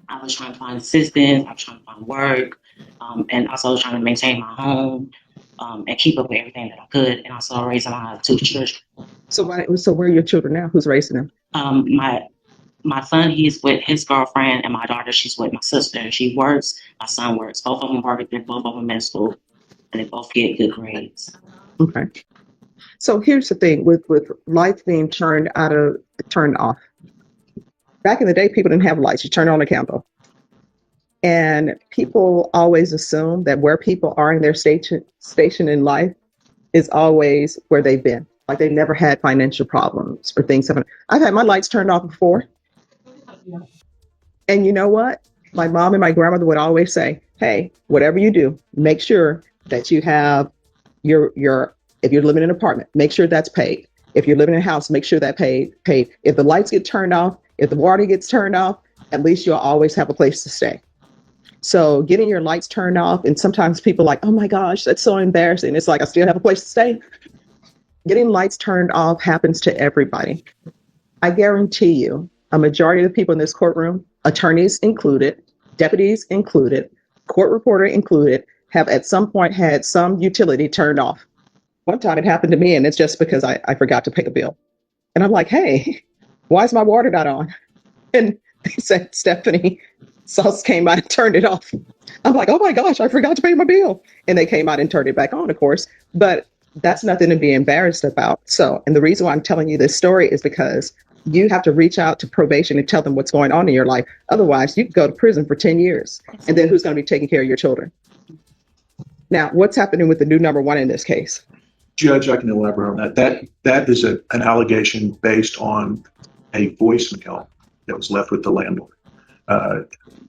I was trying to find assistance. I was trying to find work, and also trying to maintain my home and keep up with everything that I could. And also raising my 2 children. So where are your children now? Who's raising them? My son, he's with his girlfriend, and my daughter, she's with my sister. She works. My son works. Both of them work. They're both of them in school, and they both get good grades. Okay. So here's the thing with lights being turned off. Back in the day, people didn't have lights. You turn on a candle. And people always assume that where people are in their station in life is always where they've been. Like they've never had financial problems or things happen. I've had my lights turned off before. And you know what? My mom and my grandmother would always say, hey, whatever you do, make sure that you have your if you're living in an apartment, make sure that's paid. If you're living in a house, make sure that paid. If the lights get turned off, if the water gets turned off, at least you'll always have a place to stay. So getting your lights turned off, and sometimes people are like, oh my gosh, that's so embarrassing. It's like, I still have a place to stay. Getting lights turned off happens to everybody. I guarantee you, a majority of the people in this courtroom, attorneys included, deputies included, court reporter included, have at some point had some utility turned off. One time it happened to me, and it's just because I forgot to pay a bill. And I'm like, hey, why is my water not on? And they said, Stephanie, Sus came out and turned it off. I'm like, oh my gosh, I forgot to pay my bill. And they came out and turned it back on, of course. But that's nothing to be embarrassed about. So, and the reason why I'm telling you this story is because you have to reach out to probation and tell them what's going on in your life. Otherwise, you could go to prison for 10 years. And then who's going to be taking care of your children? Now, what's happening with the new number one in this case? Judge, I can elaborate on that. That is an allegation based on a voicemail that was left with the landlord.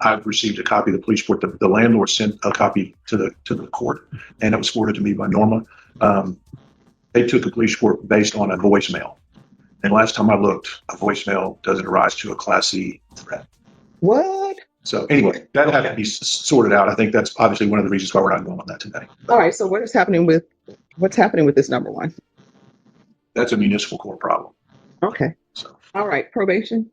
I've received a copy of the police report. The landlord sent a copy to the court, and it was forwarded to me by Norma. They took a police report based on a voicemail. And last time I looked, a voicemail doesn't arise to a Class C threat. What? So anyway, that'll have to be sorted out. I think that's obviously one of the reasons why we're not going on that today. All right. So what's happening with this number one? That's a municipal court problem. Okay. So. All right. Probation.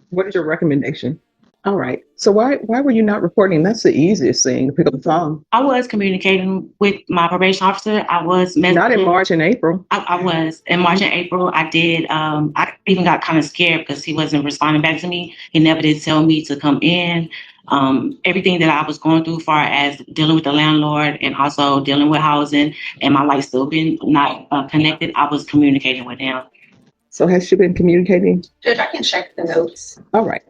What is your recommendation? All right. So why were you not reporting? That's the easiest thing, to pick up the phone. I was communicating with my probation officer. I was not in March and April. I was in March and April. I did. I even got kind of scared because he wasn't responding back to me. He never did tell me to come in. Everything that I was going through, far as dealing with the landlord and also dealing with housing, and my life still been not connected. I was communicating with him. So has she been communicating? Judge, I can check the notes. All right.